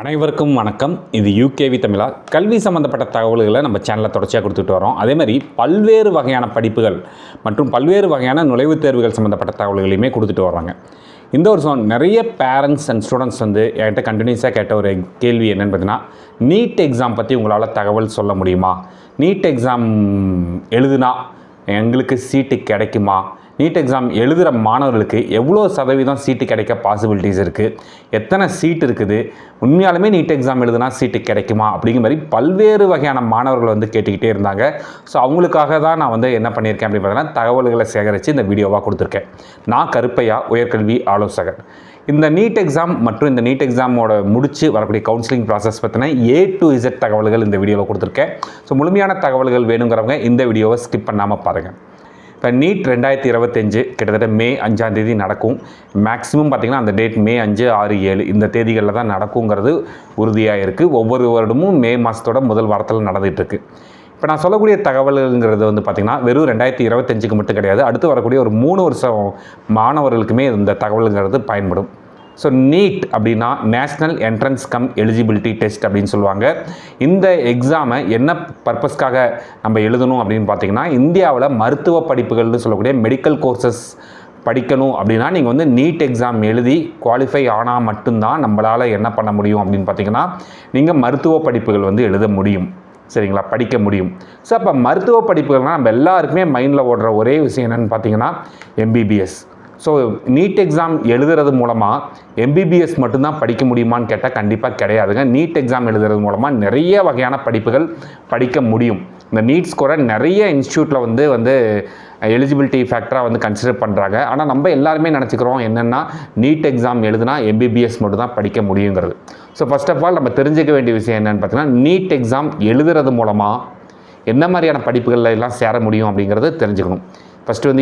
அனைவருக்கும் வணக்கம். இது யூகேவி தமிழா. கல்வி சம்மந்தப்பட்ட தகவல்களை நம்ம சேனலில் தொடர்ச்சியாக கொடுத்துட்டு வரோம். அதேமாதிரி பல்வேறு வகையான படிப்புகள் மற்றும் பல்வேறு வகையான நுழைவுத் தேர்வுகள் சம்மந்தப்பட்ட தகவல்களையுமே கொடுத்துட்டு வர்றாங்க. இந்த வருஷம் நிறைய பேரண்ட்ஸ் அண்ட் ஸ்டூடெண்ட்ஸ் என்கிட்ட கண்டினியூஸாக கேட்ட ஒரு கேள்வி என்னென்னு பார்த்தீங்கன்னா, நீட் எக்ஸாம் பற்றி உங்களால் தகவல் சொல்ல முடியுமா? நீட் எக்ஸாம் எழுதுனா எங்களுக்கு சீட்டு கிடைக்குமா? நீட் எக்ஸாம் எழுதுகிற மாணவர்களுக்கு எவ்வளோ சதவீதம் சீட்டு கிடைக்க பாசிபிலிட்டிஸ் இருக்குது? எத்தனை சீட் இருக்குது? உண்மையாலுமே நீட் எக்ஸாம் எழுதுனா சீட்டு கிடைக்குமா? அப்படிங்கிற மாதிரி பல்வேறு வகையான மாணவர்கள் கேட்டுக்கிட்டே இருந்தாங்க. ஸோ அவங்களுக்காக தான் நான் என்ன பண்ணியிருக்கேன் அப்படின்னு பார்த்தீங்கன்னா, தகவல்களை சேகரித்து இந்த வீடியோவாக கொடுத்துருக்கேன். நான் கருப்பையா, உயர்கல்வி ஆலோசகர். இந்த நீட் எக்ஸாம் மற்றும் இந்த நீட் எக்ஸாமோட முடிச்சு வரக்கூடிய கவுன்சிலிங் ப்ராசஸ் பற்றின A to Z தகவல்கள் இந்த வீடியோவில் கொடுத்துருக்கேன். ஸோ முழுமையான தகவல்கள் வேணுங்கிறவங்க இந்த வீடியோவை ஸ்கிப் பண்ணாமல் பாருங்கள். இப்போ நீட் 2025 கிட்டத்தட்ட மே 5ஆம் தேதி நடக்கும். மேக்ஸிமம் பார்த்திங்கன்னா அந்த டேட் மே 5, 6, 7 இந்த தேதிகளில் தான் நடக்குங்கிறது உறுதியாக இருக்குது. ஒவ்வொரு வருடமும் மே மாதத்தோட முதல் வாரத்தில் நடந்துகிட்ருக்கு. இப்போ நான் சொல்லக்கூடிய தகவல்ங்கிறது பார்த்திங்கன்னா வெறும் 2025க்கு மட்டும் கிடையாது, அடுத்து வரக்கூடிய ஒரு 3 வருஷம் மாணவர்களுக்குமே இந்த தகவல்ங்கிறது பயன்படும். ஸோ நீட் அப்படின்னா national entrance come eligibility test அப்படின்னு சொல்லுவாங்க. இந்த எக்ஸாமை என்ன பர்பஸ்க்காக நம்ம எழுதணும் அப்படின்னு பார்த்திங்கன்னா, இந்தியாவில் மருத்துவ படிப்புகள்னு சொல்லக்கூடிய மெடிக்கல் கோர்சஸ் படிக்கணும் அப்படின்னா நீங்கள் நீட் எக்ஸாம் எழுதி குவாலிஃபை ஆனால் மட்டும்தான் நம்மளால் என்ன பண்ண முடியும் அப்படின்னு பார்த்திங்கன்னா, நீங்கள் மருத்துவ படிப்புகள் எழுத முடியும். சரிங்களா, படிக்க முடியும். ஸோ அப்போ மருத்துவ படிப்புகள்னால் நம்ம எல்லாருக்குமே மைண்டில் ஓடுற ஒரே விஷயம் என்னென்னு பார்த்தீங்கன்னா MBBS. ஸோ நீட் எக்ஸாம் எழுதுறது மூலமாக MBBS மட்டும்தான் படிக்க முடியுமான்னு கேட்டால் கண்டிப்பாக கிடையாதுங்க. நீட் எக்ஸாம் எழுதுறது மூலமாக நிறைய வகையான படிப்புகள் படிக்க முடியும். இந்த நீட் ஸ்கோரை நிறைய இன்ஸ்டியூட்டில் எலிஜிபிலிட்டி ஃபேக்டராக கன்சிடர் பண்ணுறாங்க. ஆனால் நம்ம எல்லாருமே நினச்சிக்கிறோம் என்னென்னா, நீட் எக்ஸாம் எழுதுனா MBBS மட்டும் தான் படிக்க முடியுங்கிறது. ஸோ ஃபர்ஸ்ட் ஆஃப் ஆல் நம்ம தெரிஞ்சுக்க வேண்டிய விஷயம் என்னென்னு பார்த்தீங்கன்னா, நீட் எக்ஸாம் எழுதுறது மூலமாக என்ன மாதிரியான படிப்புகளில் எல்லாம் சேர முடியும் அப்படிங்கிறது தெரிஞ்சுக்கணும். ஃபஸ்ட்டு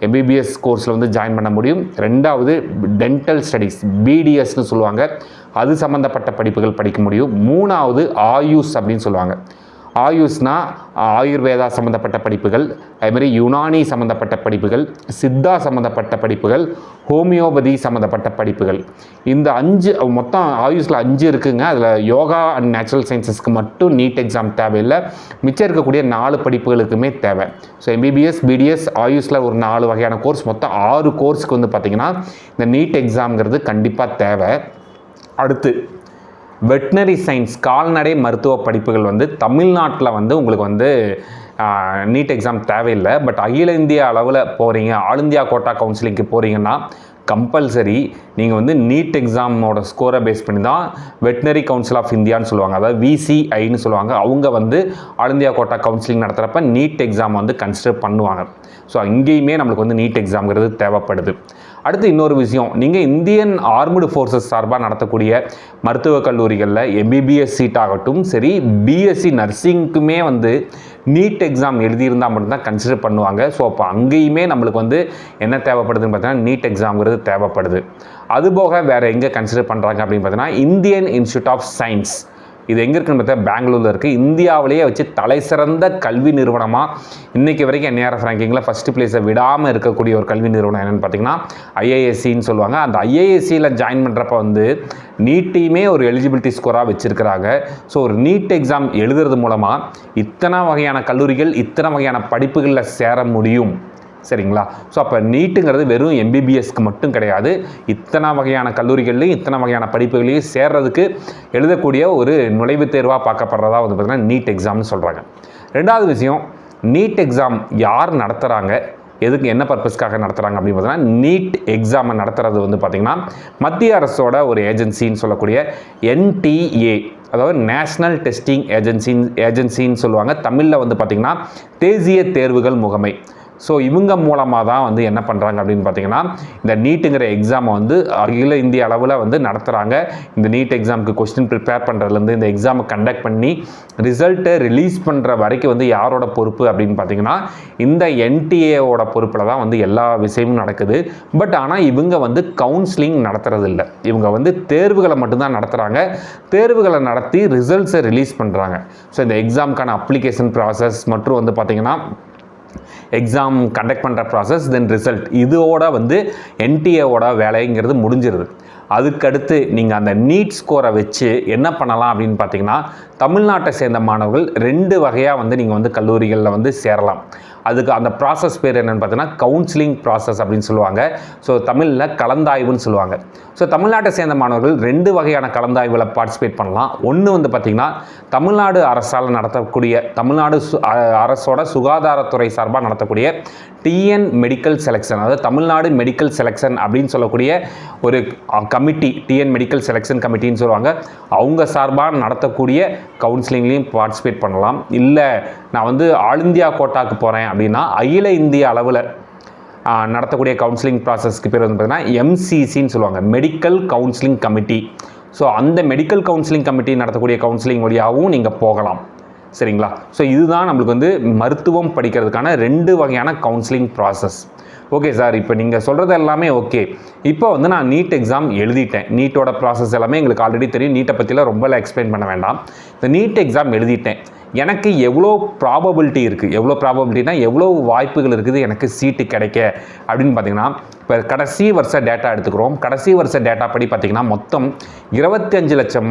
MBBS கோர்ஸில் ஜாயின் பண்ண முடியும். ரெண்டாவது டென்டல் ஸ்டடீஸ் BDSன்னு சொல்லுவாங்க, அது சம்மந்தப்பட்ட படிப்புகள் படிக்க முடியும். மூணாவது ஆயுஷ் அப்படின்னு சொல்லுவாங்க. ஆயுஷ்னால் ஆயுர்வேதா சம்மந்தப்பட்ட படிப்புகள், அதுமாதிரி யுனானி சம்மந்தப்பட்ட படிப்புகள், சித்தா சம்மந்தப்பட்ட படிப்புகள், ஹோமியோபதி சம்மந்தப்பட்ட படிப்புகள். இந்த 5 மொத்தம் ஆயுஷில் 5 இருக்குங்க. அதில் யோகா அண்ட் நேச்சுரல் சயின்சஸ்க்கு மட்டும் நீட் எக்ஸாம் தேவையில்லை. மிச்சம் இருக்கக்கூடிய 4 படிப்புகளுக்குமே தேவை. ஸோ MBBS BDS ஆயுஷில் ஒரு 4 வகையான கோர்ஸ், மொத்தம் 6 கோர்ஸுக்கு பார்த்திங்கன்னா இந்த நீட் எக்ஸாம்ங்கிறது கண்டிப்பாக தேவை. அடுத்து வெட்னரி சயின்ஸ் கால்நடை மருத்துவ படிப்புகள் தமிழ்நாட்டில் உங்களுக்கு நீட் எக்ஸாம் தேவையில்லை. பட் அகில இந்திய அளவில் போகிறீங்க, ஆல் இந்தியா கோட்டா கவுன்சிலிங்க்கு போகிறீங்கன்னா கம்பல்சரி நீங்கள் நீட் எக்ஸாமோட ஸ்கோரை பேஸ் பண்ணி தான் வெட்னரி கவுன்சில் ஆஃப் இந்தியான்னு சொல்லுவாங்க, அதாவது VCIன்னு சொல்லுவாங்க. அவங்க ஆல் இந்தியா கோட்டா கவுன்சிலிங் நடத்துகிறப்ப நீட் எக்ஸாம் கன்சிடர் பண்ணுவாங்க. ஸோ அங்கேயுமே நம்மளுக்கு நீட் எக்ஸாம்ங்கிறது தேவைப்படுது. அடுத்து இன்னொரு விஷயம், நீங்கள் இந்தியன் ஆர்ம்டு ஃபோர்ஸஸ் சார்பாக நடத்தக்கூடிய மருத்துவக் கல்லூரிகளில் MBBS சீட் ஆகட்டும் சரி, BSc நர்சிங்க்குமே நீட் எக்ஸாம் எழுதியிருந்தால் மட்டும்தான் கன்சிடர் பண்ணுவாங்க. ஸோ அப்போ அங்கேயுமே நம்மளுக்கு என்ன தேவைப்படுதுன்னு பார்த்தீங்கன்னா நீட் எக்ஸாம்ங்கிறது தேவைப்படுது. அதுபோக வேறு எங்கே கன்சிடர் பண்ணுறாங்க அப்படின்னு பார்த்தீங்கன்னா, இந்தியன் இன்ஸ்டியூட் ஆஃப் சயின்ஸ், இது எங்கே இருக்குன்னு பார்த்தா பெங்களூரில் இருக்குது. இந்தியாவிலேயே வச்சு தலை சிறந்த கல்வி நிறுவனமாக இன்றைக்கி வரைக்கும் NIRF ரேங்கிங்கில் ஃபஸ்ட்டு பிளேஸை விடாமல் இருக்கக்கூடிய ஒரு கல்வி நிறுவனம் என்னென்னு பார்த்தீங்கன்னா IIScன்னு சொல்லுவாங்க. அந்த IIScயில் ஜாயின் பண்ணுறப்ப நீட்டையுமே ஒரு எலிஜிபிலிட்டி ஸ்கோராக வச்சுருக்கிறாங்க. ஸோ ஒரு நீட் எக்ஸாம் எழுதுறது மூலமாக இத்தனை வகையான கல்லூரிகள், இத்தனை வகையான படிப்புகளில் சேர முடியும். சரிங்களா? ஸோ அப்போ நீட்டுங்கிறது வெறும் MBBSக்கு மட்டும் கிடையாது, இத்தனை வகையான கல்லூரிகள்லையும் இத்தனை வகையான படிப்புகளையும் சேர்றதுக்கு எழுதக்கூடிய ஒரு நுழைவுத் தேர்வாக பார்க்கப்படுறதா பார்த்திங்கன்னா நீட் எக்ஸாம்னு சொல்கிறாங்க. ரெண்டாவது விஷயம், நீட் எக்ஸாம் யார் நடத்துகிறாங்க, எதுக்கு என்ன பர்பஸ்க்காக நடத்துகிறாங்க அப்படின்னு பார்த்தீங்கன்னா, நீட் எக்ஸாமை நடத்துகிறது பார்த்திங்கன்னா மத்திய அரசோட ஒரு ஏஜென்சின்னு சொல்லக்கூடிய NTA, அதாவது நேஷ்னல் டெஸ்டிங் ஏஜென்சின்னு சொல்லுவாங்க. தமிழில் பார்த்திங்கன்னா தேசிய தேர்வுகள் முகமை. ஸோ இவங்க மூலமாக தான் என்ன பண்ணுறாங்க அப்படின்னு பார்த்தீங்கன்னா, இந்த நீட்டுங்கிற எக்ஸாமை அகில இந்திய அளவில் நடத்துகிறாங்க. இந்த நீட் எக்ஸாமுக்கு கொஸ்டின் ப்ரிப்பேர் பண்ணுறதுலேருந்து இந்த எக்ஸாமை கண்டக்ட் பண்ணி ரிசல்ட்டை ரிலீஸ் பண்ணுற வரைக்கும் யாரோட பொறுப்பு அப்படின்னு பார்த்தீங்கன்னா, இந்த NTAவோட பொறுப்பில் தான் எல்லா விஷயமும் நடக்குது. பட் ஆனால் இவங்க கவுன்சிலிங் நடத்துறதில்லை. இவங்க தேர்வுகளை மட்டும்தான் நடத்துகிறாங்க. தேர்வுகளை நடத்தி ரிசல்ட்ஸை ரிலீஸ் பண்ணுறாங்க. ஸோ இந்த எக்ஸாமுக்கான அப்ளிகேஷன் ப்ராசஸ் மற்றும் பார்த்திங்கன்னா எக்ஸாம் கண்டக்ட் பண்ணுற ப்ராசஸ், தென் ரிசல்ட், இதோட NTAவோட வேலைங்கிறது முடிஞ்சிருது. அதுக்கடுத்து நீங்கள் அந்த நீட் ஸ்கோரை வச்சு என்ன பண்ணலாம் அப்படின்னு பார்த்தீங்கன்னா, தமிழ்நாட்டை சேர்ந்த மாணவர்கள் 2 வகையாக வந்து நீங்கள் வந்து கல்லூரிகளில் வந்து சேரலாம். அதுக்கு அந்த ப்ராசஸ் பேர் என்னென்னு பார்த்தீங்கன்னா கவுன்சிலிங் ப்ராசஸ் அப்படின்னு சொல்லுவாங்க. ஸோ தமிழில் கலந்தாய்வுன்னு சொல்லுவாங்க. ஸோ தமிழ்நாட்டை சேர்ந்த மாணவர்கள் 2 வகையான கலந்தாய்வில் பார்ட்டிசிபேட் பண்ணலாம். ஒன்று வந்து பார்த்திங்கன்னா, தமிழ்நாடு அரசால் நடத்தக்கூடிய தமிழ்நாடு அரசோட சுகாதாரத்துறை சார்பாக நடத்தக்கூடிய டிஎன் மெடிக்கல் செலெக்ஷன், அதாவது தமிழ்நாடு மெடிக்கல் செலெக்ஷன் அப்படின்னு சொல்லக்கூடிய ஒரு கமிட்டி, டிஎன் மெடிக்கல் செலெக்ஷன் கமிட்டின்னு சொல்லுவாங்க. அவங்க சார்பாக நடத்தக்கூடிய கவுன்சிலிங்லேயும் பார்ட்டிசிபேட் பண்ணலாம். இல்லை நான் வந்து ஆல் இந்தியா கோட்டாக்கு போகிறேன் அப்படின்னா அகில இந்திய அளவில் நடத்தக்கூடிய கவுன்சிலிங் ப்ராசஸ்க்கு பேர் வந்து பார்த்தீங்கன்னா எம்சிசின்னு சொல்லுவாங்க, மெடிக்கல் கவுன்சிலிங் கமிட்டி. ஸோ அந்த மெடிக்கல் கவுன்சிலிங் கமிட்டி நடத்தக்கூடிய கவுன்சிலிங் வழியாகவும் நீங்கள் போகலாம். சரிங்களா? ஸோ இதுதான் நம்மளுக்கு வந்து மருத்துவம் படிக்கிறதுக்கான 2 வகையான கவுன்சிலிங் ப்ராசஸ். ஓகே சார், இப்போ நீங்கள் சொல்கிறது எல்லாமே ஓகே. இப்போ வந்து நான் நீட் எக்ஸாம் எழுதிட்டேன். நீட்டோட ப்ராசஸ் எல்லாமே எங்களுக்கு ஆல்ரெடி தெரியும். நீட்டை பற்றிலாம் ரொம்பலாம் எக்ஸ்பிளைன் பண்ண வேண்டாம். இந்த நீட் எக்ஸாம் எழுதிட்டேன். எனக்கு எவ்வளோ ப்ராபபிலிட்டி இருக்குது, எவ்வளோ ப்ராபபிலிட்டினா எவ்வளோ வாய்ப்புகள் இருக்குது எனக்கு சீட்டு கிடைக்க அப்படின்னு பார்த்தீங்கன்னா, இப்போ கடைசி வருஷ டேட்டா எடுத்துக்கிறோம். கடைசி வருஷ டேட்டா படி பார்த்திங்கன்னா மொத்தம் 25 லட்சம்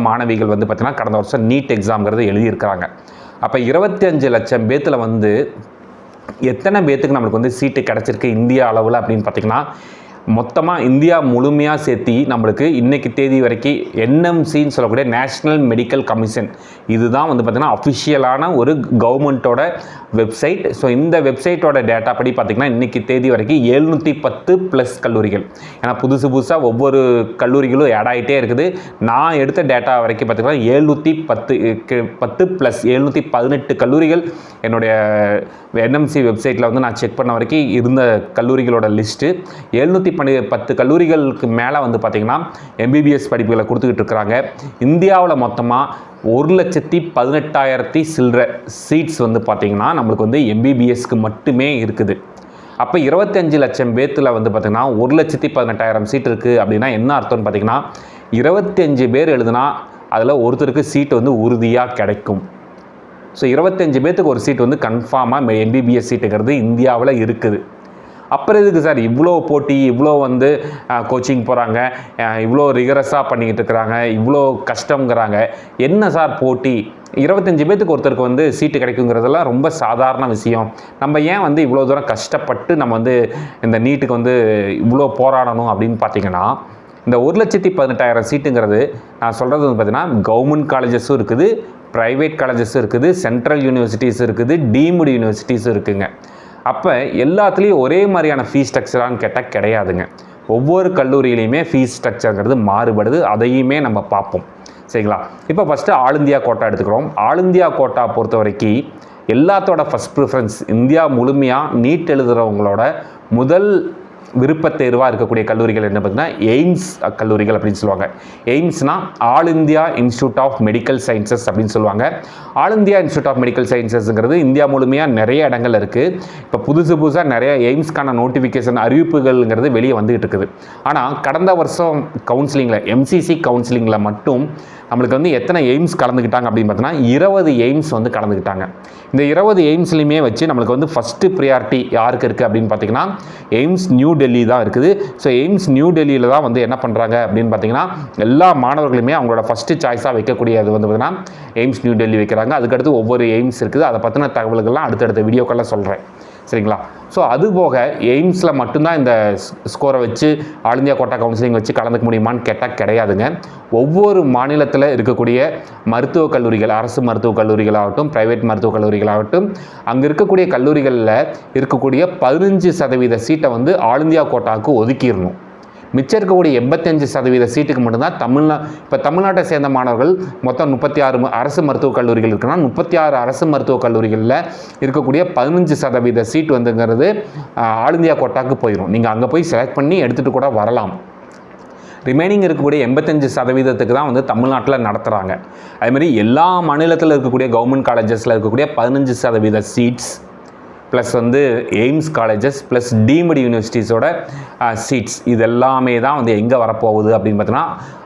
மாணவிகள் வந்து பார்த்திங்கன்னா கடந்த வருஷம் நீட் எக்ஸாம்ங்கிறது எழுதியிருக்கிறாங்க. அப்போ 25 லட்சம் பேத்தில் வந்து எத்தனை பேத்துக்கு நம்மளுக்கு வந்து சீட்டு கிடச்சிருக்கு இந்தியா அளவில் அப்படின்னு பார்த்திங்கன்னா, மொத்தமாக இந்தியா முழுமையாக சேர்த்தி நம்மளுக்கு இன்றைக்கி தேதி வரைக்கும் என்எம்சின்னு சொல்லக்கூடிய நேஷ்னல் மெடிக்கல் கமிஷன், இதுதான் வந்து பார்த்திங்கன்னா அஃபிஷியலான ஒரு கவர்மெண்ட்டோட வெப்சைட். ஸோ இந்த வெப்சைட்டோட டேட்டா படி பார்த்திங்கன்னா இன்றைக்கி தேதி வரைக்கும் 710 ப்ளஸ் கல்லூரிகள். ஏன்னா புதுசாக ஒவ்வொரு கல்லூரிகளும் ஆட் ஆகிட்டே இருக்குது. நான் எடுத்த டேட்டா வரைக்கும் பார்த்திங்கன்னா 710 ப்ளஸ் 718 கல்லூரிகள் என்னுடைய என்எம்சி வெப்சைட்டில் வந்து நான் செக் பண்ண வரைக்கும் இருந்த கல்லூரிகளோட லிஸ்ட்டு. 710 கல்லூரிகளுக்கு மேலே வந்து பார்த்திங்கன்னா எம்பிபிஎஸ் படிப்புகளை கொடுத்துக்கிட்டு இருக்கிறாங்க. இந்தியாவில் மொத்தமாக 1,18,000 சில்லற சீட்ஸ் வந்து பார்த்திங்கன்னா நம்மளுக்கு வந்து எம்பிபிஎஸ்க்கு மட்டுமே இருக்குது. அப்போ 25 லட்சம் பேத்தில் வந்து பார்த்திங்கன்னா 1,18,000 சீட் இருக்குது. அப்படின்னா என்ன அர்த்தம்னு பார்த்திங்கன்னா 25 பேர் எழுதுனா அதில் ஒருத்தருக்கு சீட் வந்து உறுதியாக கிடைக்கும். ஸோ 25 பேத்துக்கு ஒரு சீட் வந்து கன்ஃபார்மாக எம்பிபிஎஸ் சீட்டுங்கிறது இந்தியாவில் இருக்குது. அப்புறம் எதுக்கு சார் இவ்வளோ போட்டி, இவ்வளோ வந்து கோச்சிங் போகிறாங்க, இவ்வளோ ரிகரஸாக பண்ணிக்கிட்டு இருக்கிறாங்க, இவ்வளோ கஷ்டங்கிறாங்க, என்ன சார் போட்டி? 25 பேத்துக்கு ஒருத்தருக்கு வந்து சீட்டு கிடைக்குங்கிறதெல்லாம் ரொம்ப சாதாரண விஷயம். நம்ம ஏன் வந்து இவ்வளோ தூரம் கஷ்டப்பட்டு நம்ம வந்து இந்த நீட்டுக்கு வந்து இவ்வளோ போராடணும் அப்படின்னு பார்த்தீங்கன்னா, இந்த 1,18,000 சீட்டுங்கிறது நான் சொல்கிறது வந்து பார்த்திங்கன்னா கவர்மெண்ட் காலேஜஸும் இருக்குது, ப்ரைவேட் காலேஜஸும் இருக்குது, சென்ட்ரல் யூனிவர்சிட்டிஸ் இருக்குது, டீம்டு யூனிவர்சிட்டிஸும் இருக்குதுங்க. அப்போ எல்லாத்துலேயும் ஒரே மாதிரியான ஃபீஸ் ஸ்ட்ரக்சரான்னு கேட்டால் கிடையாதுங்க. ஒவ்வொரு கல்லூரியிலையுமே ஃபீஸ் ஸ்ட்ரக்சருங்கிறது மாறுபடுது. அதையுமே நம்ம பார்ப்போம். சரிங்களா? இப்போ ஃபஸ்ட்டு ஆல் இந்தியா கோட்டா எடுத்துக்கிறோம். ஆல் இந்தியா கோட்டா பொறுத்த வரைக்கும் எல்லாத்தோட ஃபஸ்ட் ப்ரிஃபரன்ஸ் இந்தியா முழுமையாக நீட் எழுதுகிறவங்களோட முதல் விருப்பத் தேர்வாக இருக்கக்கூடிய கல்லூரிகள் என்ன பார்த்தீங்கன்னா எய்ம்ஸ் கல்லூரிகள் அப்படின்னு சொல்லுவாங்க. எய்ம்ஸ்னால் all India institute of medical sciences அப்படின்னு சொல்லுவாங்க. All India institute of medical சயின்சஸ்ங்கிறது இந்தியா முழுமையாக நிறைய இடங்கள் இருக்குது. இப்போ புதுசாக நிறைய எய்ம்ஸ்க்கான நோட்டிஃபிகேஷன் அறிவிப்புகள்ங்கிறது வெளியே வந்துகிட்டு இருக்குது. ஆனால் கடந்த வருஷம் கவுன்சிலிங்கில் எம்சிசி கவுன்சிலிங்கில் மட்டும் நம்மளுக்கு வந்து எத்தனை எய்ம்ஸ் கலந்துக்கிட்டாங்க அப்படின்னு பார்த்தோன்னா 20 எய்ம்ஸ் வந்து கலந்துக்கிட்டாங்க. இந்த 20 எய்ம்ஸ்லையுமே வச்சு நம்மளுக்கு வந்து ஃபஸ்ட்டு ப்ரியாரிட்டி யாருக்கு இருக்குது அப்படின்னு பார்த்தீங்கன்னா எய்ம்ஸ் நியூ டெல்லி தான் இருக்குது. ஸோ எய்ம்ஸ் நியூ டெல்லியில் தான் வந்து என்ன பண்ணுறாங்க அப்படின்னு பார்த்தீங்கன்னா எல்லா மாணவர்களுமே அவங்களோட ஃபஸ்ட்டு சாய்ஸாக வைக்கக்கூடியது வந்து பார்த்தீங்கன்னா எய்ம்ஸ் நியூ டெல்லி வைக்கிறாங்க. அதுக்கடுத்து ஒவ்வொரு எய்ம்ஸ் இருக்குது. அதை பற்றின தகவல்கள்லாம் அடுத்தடுத்த வீடியோக்கெல்லாம் சொல்கிறேன். சரிங்களா? ஸோ அதுபோக எய்ம்ஸில் மட்டும்தான் இந்த ஸ்கோரை வச்சு ஆல் இந்தியா கோட்டா கவுன்சிலிங் வச்சு கலந்துக்க முடியுமான்னு கேட்டால் கிடையாதுங்க. ஒவ்வொரு மாநிலத்தில் இருக்கக்கூடிய மருத்துவக் கல்லூரிகள், அரசு மருத்துவக் கல்லூரிகளாகட்டும், ப்ரைவேட் மருத்துவக் கல்லூரிகளாகட்டும், அங்கே இருக்கக்கூடிய கல்லூரிகளில் இருக்கக்கூடிய 15% சீட்டை வந்து ஆல் இந்தியா கோட்டாவுக்கு ஒதுக்கிடணும். மிச்சம் இருக்கக்கூடிய 85% சீட்டுக்கு மட்டும்தான் இப்போ தமிழ்நாட்டை சேர்ந்த மாணவர்கள் மொத்தம் 36 அரசு மருத்துவக் கல்லூரிகள் இருக்குன்னா 36 அரசு மருத்துவக் கல்லூரிகளில் இருக்கக்கூடிய 15% சீட் வந்துங்கிறது ஆல் இந்தியா கோட்டாக்கு போயிடும். நீங்கள் அங்கே போய் செலக்ட் பண்ணி எடுத்துகிட்டு கூட வரலாம். ரிமைனிங் இருக்கக்கூடிய 85% தான் வந்து தமிழ்நாட்டில் நடத்துகிறாங்க. அதேமாதிரி எல்லா மாநிலத்தில் இருக்கக்கூடிய கவர்மெண்ட் காலேஜஸில் இருக்கக்கூடிய 15% சீட்ஸ் ப்ளஸ் வந்து எய்ம்ஸ் காலேஜஸ் ப்ளஸ் டீம்டு யூனிவர்சிட்டிஸோட சீட்ஸ் இது எல்லாமே தான் வந்து எங்கே வரப்போகுது அப்படின்னு பார்த்தீங்கன்னா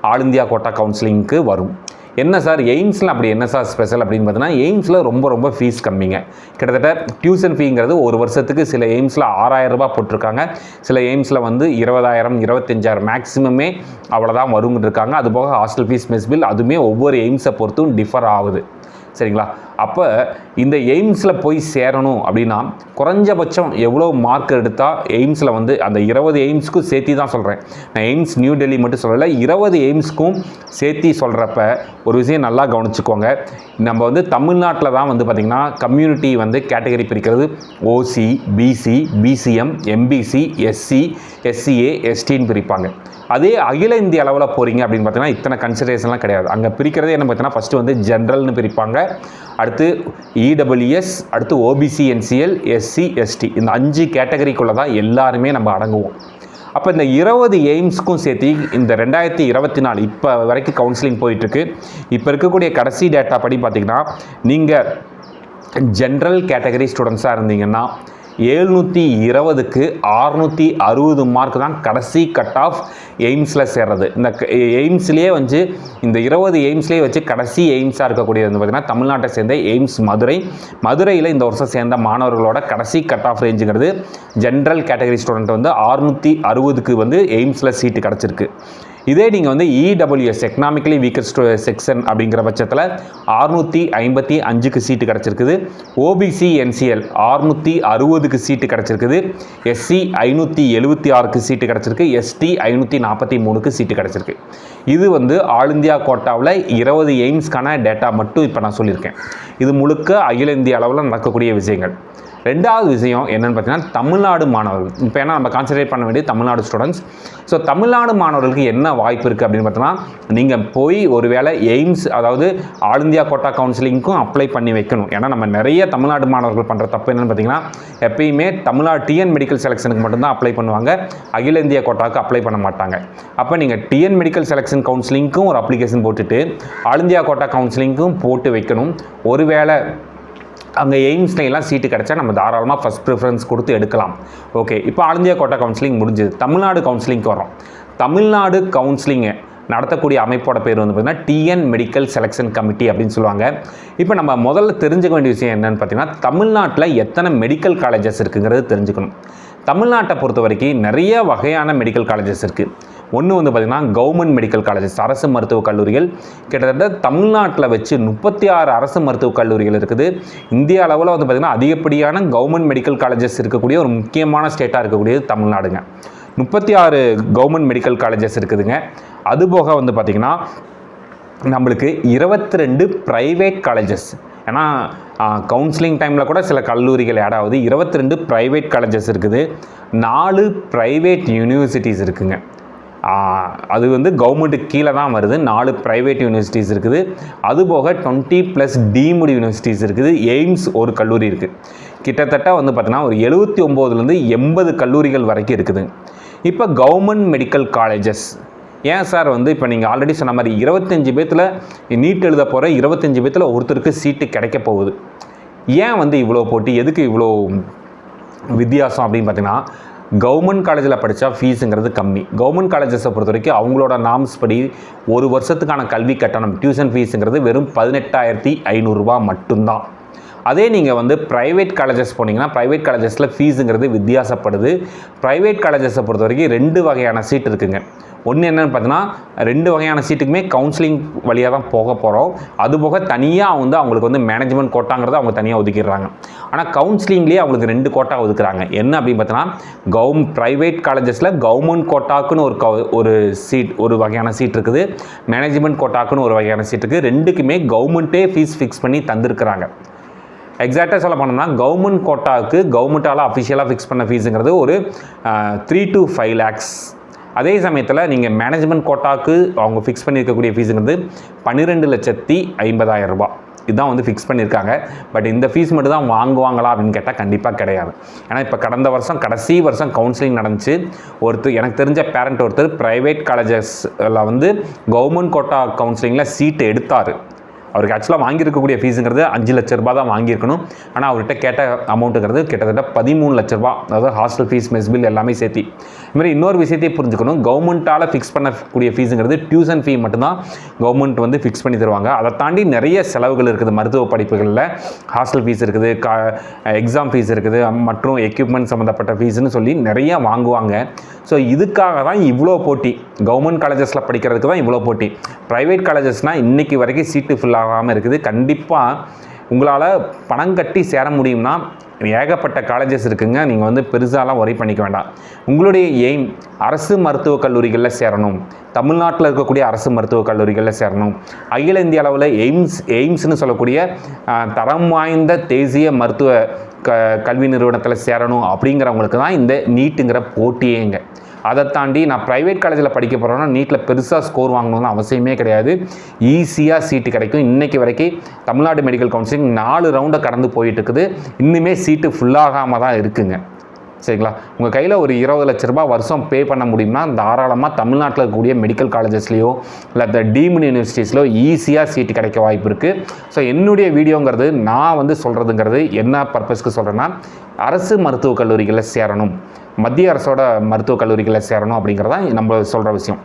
ஆல் இந்தியா கோட்டா கவுன்சிலிங்க்கு வரும். என்ன சார் எய்ம்ஸில் அப்படி என்ன சார் ஸ்பெஷல் அப்படின்னு பார்த்தீங்கன்னா, எய்ம்ஸில் ரொம்ப ஃபீஸ் கம்மிங்க. கிட்டத்தட்ட டியூஷன் ஃபீங்கிறது ஒரு வருஷத்துக்கு சில எய்ம்ஸில் 6,000 ரூபாய் போட்டிருக்காங்க, சில எய்ம்ஸில் வந்து 20,000 25,000 மேக்ஸிமமே அவ்வளோதான் வருங்க இருக்காங்க. அதுபோக ஹாஸ்டல் ஃபீஸ், மெஸ் பில் அதுவுமே ஒவ்வொரு எய்ம்ஸை பொறுத்தும் டிஃபர் ஆகுது. சரிங்களா? அப்போ இந்த எய்ம்ஸில் போய் சேரணும் அப்படின்னா குறைஞ்சபட்சம் எவ்வளோ மார்க் எடுத்தால் எய்ம்ஸில் வந்து அந்த 20 எய்ம்ஸ்க்கும் சேர்த்தி தான் சொல்கிறேன், நான் எய்ம்ஸ் நியூ டெல்லி மட்டும் சொல்லலை, 20 எய்ம்ஸ்க்கும் சேர்த்தி சொல்கிறப்ப ஒரு விஷயம் நல்லா கவனிச்சுக்கோங்க. நம்ம வந்து தமிழ்நாட்டில் தான் வந்து பார்த்திங்கன்னா கம்யூனிட்டி வந்து கேட்டகரி பிரிக்கிறது OC, BC, BCM, MBC, SC, SCA, எஸ்டின்னு பிரிப்பாங்க. அதே அகில இந்திய அளவில் போகிறீங்க அப்படின்னு பார்த்தீங்கன்னா இத்தனை கன்சிடரேஷன்லாம் கிடையாது. அங்கே பிரிக்கிறதே என்ன பார்த்தீங்கன்னா ஃபஸ்ட்டு வந்து ஜென்ரல்னு பிரிப்பாங்க, அடுத்து இடபிள்யூஎஸ், அடுத்து ஓபிசி, என்சிஎல், எஸ்சி, எஸ்டி, இந்த 5 கேட்டகரிக்குள்ளே தான் எல்லாருமே நம்ம அடங்குவோம். அப்போ இந்த 20 எய்ம்ஸ்க்கும் சேர்த்து இந்த 2024 இப்போ வரைக்கும் கவுன்சிலிங் போயிட்டுருக்கு. இப்போ இருக்கக்கூடிய கடைசி டேட்டா படி பார்த்திங்கன்னா நீங்கள் ஜென்ரல் கேட்டகரி ஸ்டூடெண்ட்ஸாக இருந்தீங்கன்னா 720க்கு 660 மார்க் தான் கடைசி கட் ஆஃப் எய்ம்ஸில் சேர்றது. இந்த எய்ம்ஸ்லேயே வந்து இந்த 20 எய்ம்ஸ்லேயே வச்சு கடைசி எய்ம்ஸாக இருக்கக்கூடியது வந்து பார்த்திங்கன்னா தமிழ்நாட்டை சேர்ந்த எய்ம்ஸ் மதுரையில் இந்த வருஷம் சேர்ந்த மாணவர்களோட கடைசி கட் ஆஃப் ரேஞ்சுங்கிறது ஜென்ரல் கேட்டகரி ஸ்டூடெண்ட் வந்து 660க்கு வந்து எய்ம்ஸில் சீட்டு கிடச்சிருக்கு. இதே நீங்கள் வந்து இடபிள்யூஎஸ் எக்கனாமிக்கலி வீக்கர் செக்ஷன் அப்படிங்கிற பட்சத்தில் 655க்கு சீட்டு கிடச்சிருக்குது, ஓபிசி, என்சிஎல் 660க்கு சீட்டு கிடச்சிருக்குது, எஸ்சி 576க்கு சீட்டு கிடச்சிருக்கு, எஸ்டி 543க்கு சீட்டு கிடச்சிருக்கு. இது வந்து ஆல் இந்தியா கோட்டாவில் 20 எய்ம்ஸ்க்கான டேட்டா மட்டும் இப்போ நான் சொல்லியிருக்கேன். இது முழுக்க அகில இந்திய அளவில் நடக்கக்கூடிய விஷயங்கள். ரெண்டாவது விஷயம் என்னென்னு பார்த்தீங்கன்னா தமிழ்நாடு மாணவர்கள். இப்போ ஏன்னா நம்ம கான்சன்ட்ரேட் பண்ண வேண்டிய தமிழ்நாடு ஸ்டூடெண்ட்ஸ். ஸோ தமிழ்நாடு மாணவர்களுக்கு என்ன வாய்ப்பு இருக்குது அப்படின்னு பார்த்தோன்னா, நீங்கள் போய் ஒரு வேளை எய்ம்ஸ் அதாவது ஆல் இந்தியா கோட்டா கவுன்சிலிங்க்கும் அப்ளை பண்ணி வைக்கணும். ஏன்னா நம்ம நிறைய தமிழ்நாடு மாணவர்கள் பண்ணுற தப்பு என்னென்னு பார்த்தீங்கன்னா, எப்பயுமே தமிழ்நாடு டிஎன் மெடிக்கல் செலெக்ஷனுக்கு மட்டும்தான் அப்ளை பண்ணுவாங்க, அகில இந்திய கோட்டாவுக்கு அப்ளை பண்ண மாட்டாங்க. அப்போ நீங்கள் டிஎன் மெடிக்கல் செலெக்ஷன் கவுன்சிலிங்க்கும் ஒரு அப்ளிகேஷன் போட்டுட்டு ஆல் இந்தியா கோட்டா கவுன்சிலிங்க்கும் போட்டு வைக்கணும். ஒருவேளை அங்கே எய்ம்ஸ்லாம் சீட்டு கிடச்சா நம்ம தாராளமாக ஃபஸ்ட் ப்ரிஃபரன்ஸ் கொடுத்து எடுக்கலாம். ஓகே, இப்போ ஆல் இந்தியா கோட்டா கவுன்சிலிங் முடிஞ்சது, தமிழ்நாடு கவுன்சிலிங்க்கு வரோம். தமிழ்நாடு கவுன்சிலிங்கை நடத்தக்கூடிய அமைப்போட பேர் வந்து பார்த்திங்கன்னா டிஎன் மெடிக்கல் செலெக்ஷன் கமிட்டி அப்படின்னு சொல்லுவாங்க. இப்போ நம்ம முதல்ல தெரிஞ்சுக்க வேண்டிய விஷயம் என்னென்னு பார்த்தீங்கன்னா, தமிழ்நாட்டில் எத்தனை மெடிக்கல் காலேஜஸ் இருக்குங்கிறது தெரிஞ்சுக்கணும். தமிழ்நாட்டை பொறுத்த வரைக்கும் நிறைய வகையான மெடிக்கல் காலேஜஸ் இருக்குது. ஒன்று வந்து பார்த்திங்கன்னா கவர்மெண்ட் மெடிக்கல் காலேஜஸ், அரசு மருத்துவக் கல்லூரிகள். கிட்டத்தட்ட தமிழ்நாட்டில் வச்சு 36 அரசு மருத்துவக் கல்லூரிகள் இருக்குது. இந்திய அளவில் வந்து பார்த்திங்கன்னா அதிகப்படியான கவர்மெண்ட் மெடிக்கல் காலேஜஸ் இருக்கக்கூடிய ஒரு முக்கியமான ஸ்டேட்டாக இருக்கக்கூடியது தமிழ்நாடுங்க. 36 கவர்மெண்ட் மெடிக்கல் காலேஜஸ் இருக்குதுங்க. அதுபோக வந்து பார்த்திங்கன்னா நம்மளுக்கு 22 ப்ரைவேட் காலேஜஸ், ஏன்னா கவுன்சிலிங் டைமில் கூட சில கல்லூரிகள் ஆட் ஆகுது. 22 ப்ரைவேட் காலேஜஸ் இருக்குது, 4 ப்ரைவேட் யூனிவர்சிட்டிஸ் இருக்குங்க. அது வந்து கவர்மெண்ட்டுக்கு கீழே தான் வருது. 4 ப்ரைவேட் யூனிவர்சிட்டிஸ் இருக்குது. அதுபோக 20+ டீம்டு யூனிவர்சிட்டிஸ் இருக்குது. எய்ம்ஸ் ஒரு கல்லூரி இருக்குது. கிட்டத்தட்ட வந்து பார்த்தீங்கன்னா ஒரு 79லேருந்து 80 கல்லூரிகள் வரைக்கும் இருக்குது. இப்போ கவர்மெண்ட் மெடிக்கல் காலேஜஸ் ஏன் சார் வந்து இப்போ நீங்கள் ஆல்ரெடி சொன்ன மாதிரி 25 பேத்தில் நீட் எழுத போகிற 25 பேத்தில் ஒருத்தருக்கு சீட்டு கிடைக்க போகுது. ஏன் வந்து இவ்வளோ போட்டி, எதுக்கு இவ்வளோ வித்தியாசம் அப்படின்னு பார்த்தீங்கன்னா, கவர்மெண்ட் காலேஜில் படித்தா ஃபீஸுங்கிறது கம்மி. கவர்மெண்ட் காலேஜஸை பொறுத்த வரைக்கும் அவங்களோட நார்ம்ஸ் படி ஒரு வருஷத்துக்கான கல்வி கட்டணம் டியூஷன் ஃபீஸுங்கிறது வெறும் 18,500 ரூபா மட்டும்தான். அதே நீங்கள் வந்து ப்ரைவேட் காலேஜஸ் போனீங்கன்னா ப்ரைவேட் காலேஜஸில் ஃபீஸுங்கிறது வித்தியாசப்படுது. ப்ரைவேட் காலேஜஸை பொறுத்த வரைக்கும் 2 வகையான சீட் இருக்குங்க. ஒன்று என்னென்னு பார்த்தீங்கன்னா 2 வகையான சீட்டுக்குமே கவுன்சிலிங் வழியாக தான் போக போகிறோம். அதுபோக தனியாக வந்து அவங்களுக்கு வந்து மேனேஜ்மெண்ட் கோட்டாங்கிறத அவங்க தனியாக ஒதுக்கிடுறாங்க. ஆனால் கவுன்சிலிங்லேயே அவங்களுக்கு 2 கோட்டா ஒதுக்குறாங்க. என்ன அப்படின்னு பார்த்தீங்கன்னா ப்ரைவேட் காலேஜஸில் கவர்மெண்ட் கோட்டாக்குன்னு ஒரு சீட், ஒரு வகையான சீட் இருக்குது. மேனேஜ்மெண்ட் கோட்டாக்குன்னு ஒரு வகையான சீட் இருக்குது. 2க்குமே கவர்மெண்ட்டே ஃபீஸ் ஃபிக்ஸ் பண்ணி தந்திருக்கிறாங்க. எக்ஸாக்டாக சொல்ல போனோம்னா கவர்மெண்ட் கோட்டாவுக்கு கவர்மெண்ட்டால் அஃபிஷியலாக ஃபிக்ஸ் பண்ண ஃபீஸுங்கிறது ஒரு 3 to 5 lakhs. அதே சமயத்தில் நீங்கள் மேனேஜ்மெண்ட் கோட்டாவுக்கு அவங்க ஃபிக்ஸ் பண்ணியிருக்கக்கூடிய ஃபீஸுங்கிறது 12,50,000 ரூபா. இதுதான் வந்து ஃபிக்ஸ் பண்ணியிருக்காங்க. பட் இந்த ஃபீஸ் மட்டும் தான் வாங்குவாங்களா அப்படின்னு கேட்டால் கண்டிப்பாக கிடையாது. ஏன்னா இப்போ கடந்த வருஷம் கடைசி வருஷம் கவுன்சிலிங் நடந்துச்சு. எனக்கு தெரிஞ்ச பேரண்ட் ஒருத்தர் ப்ரைவேட் காலேஜஸில் வந்து கவர்மெண்ட் கோட்டா கவுன்சிலிங்கில் சீட்டு எடுத்தார். அவருக்கு ஆக்சுவலாக வாங்கியிருக்கக்கூடிய ஃபீஸுங்கிறது 5 லட்ச ரூபா தான் வாங்கியிருக்கணும். ஆனால் அவர்கிட்ட கேட்ட அமௌண்ட்டுங்கிறது கிட்டத்தட்ட 13 லட்ச ரூபா, அதாவது ஹாஸ்டல் ஃபீஸ், மெஸ் பில் எல்லாமே சேர்த்தி. இதுமாதிரி இன்னொரு விஷயத்தையும் புரிஞ்சுக்கணும், கவர்மெண்ட்டால் ஃபிக்ஸ் பண்ணக்கூடிய ஃபீஸுங்கிறது டியூஷன் ஃபீ மட்டும்தான் கவர்மெண்ட் வந்து ஃபிக்ஸ் பண்ணி தருவாங்க. அதை தாண்டி நிறைய செலவுகள் இருக்குது. மருத்துவ படிப்புகளில் ஹாஸ்டல் ஃபீஸ் இருக்குது, எக்ஸாம் ஃபீஸ் இருக்குது, மற்றும் எக்யூப்மெண்ட் சம்மந்தப்பட்ட ஃபீஸ்னு சொல்லி நிறையா வாங்குவாங்க. ஸோ இதுக்காக தான் இவ்வளோ போட்டி. கவர்மெண்ட் காலேஜஸில் படிக்கிறதுக்கு தான் இவ்வளோ போட்டி. ப்ரைவேட் காலேஜஸ்னால் இன்றைக்கி வரைக்கும் சீட்டு ஃபில் ஆகாமல் இருக்குது. கண்டிப்பாக உங்களால் பணம் கட்டி சேர முடியும்னா ஏகப்பட்ட காலேஜஸ் இருக்குங்க. நீங்கள் வந்து பெருசாலாம் ஒரி பண்ணிக்க வேண்டாம். உங்களுடைய எய்ம் அரசு மருத்துவக் கல்லூரிகளில் சேரணும், தமிழ்நாட்டில் இருக்கக்கூடிய அரசு மருத்துவக் கல்லூரிகளில் சேரணும், அகில இந்திய அளவில் எய்ம்ஸ்னு சொல்லக்கூடிய தரம் வாய்ந்த தேசிய மருத்துவ கல்வி நிறுவனத்தில் சேரணும் அப்படிங்கிறவங்களுக்கு தான் இந்த நீட்டுங்கிற போட்டியேங்க. அதை தாண்டி நான் ப்ரைவேட் காலேஜில் படிக்க போகிறேன்னா நீட்டில் பெருசாக ஸ்கோர் வாங்கணும்னு அவசியமே கிடையாது. ஈஸியாக சீட்டு கிடைக்கும். இன்றைக்கி வரைக்கும் தமிழ்நாடு மெடிக்கல் கவுன்சிலிங் 4 ரவுண்டை கடந்து போயிட்டு இருக்குது. இன்னுமே சீட்டு ஃபுல்லாகாமல் தான் இருக்குங்க. சரிங்களா? உங்கள் கையில் ஒரு 20 லட்ச ரூபா வருஷம் பே பண்ண முடியும்னா தாராளமாக தமிழ்நாட்டில் இருக்கக்கூடிய மெடிக்கல் காலேஜஸ்லேயோ இல்லை டீம்டு யூனிவர்சிட்டிஸ்லையோ ஈஸியாக சீட்டு கிடைக்க வாய்ப்பு இருக்குது. ஸோ என்னுடைய வீடியோங்கிறது நான் வந்து சொல்கிறதுங்கிறது என்ன பர்பஸ்க்கு சொல்கிறேன்னா, அரசு மருத்துவக் கல்லூரிகளில் சேரணும், மத்திய அரசோட மருத்துவக் கல்லூரிகளில் சேரணும் அப்படிங்கிறதான் நம்ம சொல்கிற விஷயம்.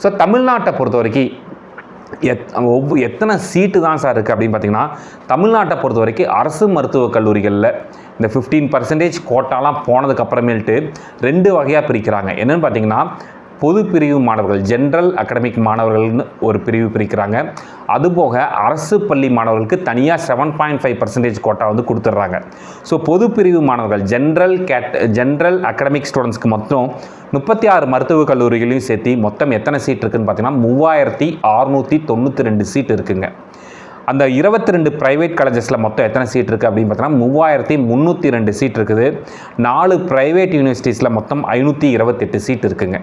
ஸோ தமிழ்நாட்டை பொறுத்த வரைக்கும் எத்தனை சீட்டு தான் சார் இருக்குது அப்படின்னு பார்த்தீங்கன்னா, தமிழ்நாட்டை பொறுத்த வரைக்கும் அரசு மருத்துவக் கல்லூரிகளில் இந்த 15% கோட்டாலாம் போனதுக்கு அப்புறமேல்ட்டு 2 வகையாக பிரிக்கிறாங்க. என்னென்னு பார்த்தீங்கன்னா, பொது பிரிவு மாணவர்கள், ஜென்ரல் அகடமிக் மாணவர்கள்னு ஒரு பிரிவு பிரிக்கிறாங்க. அதுபோக அரசு பள்ளி மாணவர்களுக்கு தனியாக 7.5% கோட்டா வந்து கொடுத்துட்றாங்க. ஸோ பொது பிரிவு மாணவர்கள் ஜென்ரல் அகடமிக் ஸ்டூடெண்ட்ஸ்க்கு மொத்தம் 36 மருத்துவக் கல்லூரிகளையும் சேர்த்து மொத்தம் எத்தனை சீட் இருக்குதுன்னு பார்த்தீங்கன்னா 3692 சீட் இருக்குங்க. அந்த 22 ப்ரைவேட் காலேஜஸில் மொத்தம் எத்தனை சீட் இருக்குது அப்படின்னு பார்த்தீங்கன்னா 3302 சீட் இருக்குது. 4 ப்ரைவேட் யூனிவர்சிட்டிஸில் மொத்தம் 528 சீட் இருக்குங்க.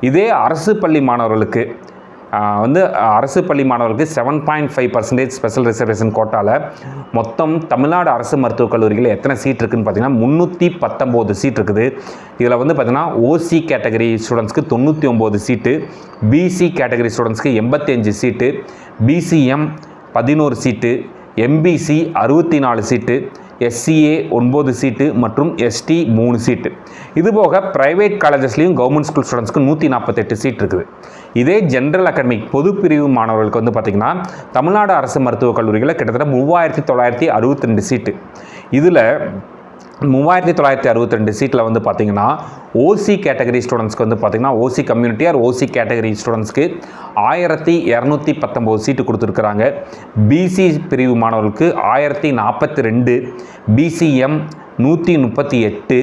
இதே அரசு பள்ளி மாணவர்களுக்கு அரசு பள்ளி மாணவர்களுக்கு 7.5% ஸ்பெஷல் ரிசர்வேஷன் கோட்டாவில் மொத்தம் தமிழ்நாடு அரசு மருத்துவக் கல்லூரிகளில் எத்தனை சீட் இருக்குதுன்னு பார்த்தீங்கன்னா 319 சீட் இருக்குது. இதில் வந்து பார்த்தீங்கன்னா ஓசி கேட்டகரி ஸ்டூடெண்ட்ஸ்க்கு 99 சீட்டு, பிசி கேட்டகரி ஸ்டூடெண்ட்ஸ்க்கு 85 சீட்டு, பிசிஎம் 11 சீட்டு, எம்பிசி 64 சீட்டு, எஸ்சிஏ 9 சீட்டு மற்றும் எஸ்டி 3 சீட்டு. இதுபோக ப்ரைவேட் காலேஜஸ்லேயும் கவர்மெண்ட் ஸ்கூல் ஸ்டூடெண்ட்ஸ்க்கு 148 சீட் இருக்குது. இதே ஜென்ரல் அகாடமிக் பொது பிரிவு மாணவர்களுக்கு வந்து பார்த்திங்கன்னா தமிழ்நாடு அரசு மருத்துவக் கல்லூரிகளில் கிட்டத்தட்ட 3962 சீட்டு. இதில் 3962 சீட்டில் வந்து பார்த்திங்கன்னா ஓசி கேட்டகரி ஸ்டூடெண்ட்ஸ்க்கு வந்து பார்த்திங்கன்னா OC community or OC category ஸ்டூடெண்ட்ஸ்க்கு 1219 சீட்டு கொடுத்துருக்குறாங்க. பிசி பிரிவு மாணவர்களுக்கு 1042, பிசிஎம் 138,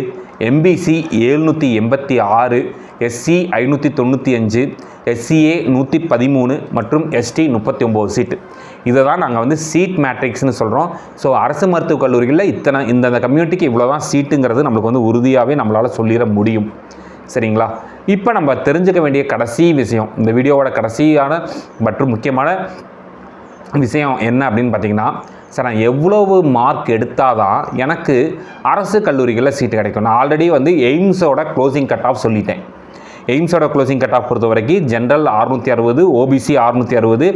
எம்பிசி 786, எஸ்சி 595, எஸ்சிஏ 113 மற்றும் எஸ்டி 39 சீட்டு. இதை தான் நாங்கள் வந்து சீட் மேட்ரிக்ஸ்னு சொல்கிறோம். ஸோ அரசு மருத்துவக் கல்லூரிகளில் இந்த கம்யூனிட்டிக்கு இவ்வளோ தான் சீட்டுங்கிறது நம்மளுக்கு வந்து உறுதியாகவே நம்மளால் சொல்லிட முடியும். சரிங்களா? இப்போ நம்ம தெரிஞ்சுக்க வேண்டிய கடைசி விஷயம், இந்த வீடியோவோட கடைசியான மற்றும் முக்கியமான விஷயம் என்ன அப்படின்னு பார்த்தீங்கன்னா, சார் நான் எவ்வளவு மார்க் எடுத்தால் தான் எனக்கு அரசு கல்லூரிகளில் சீட்டு கிடைக்கும். நான் ஆல்ரெடி வந்து எய்ம்ஸோட க்ளோசிங் கட் ஆஃப் சொல்லிட்டேன். எய்ம்ஸோட க்ளோசிங் கட் ஆஃப் பொறுத்த வரைக்கும் general 660, OBC 660,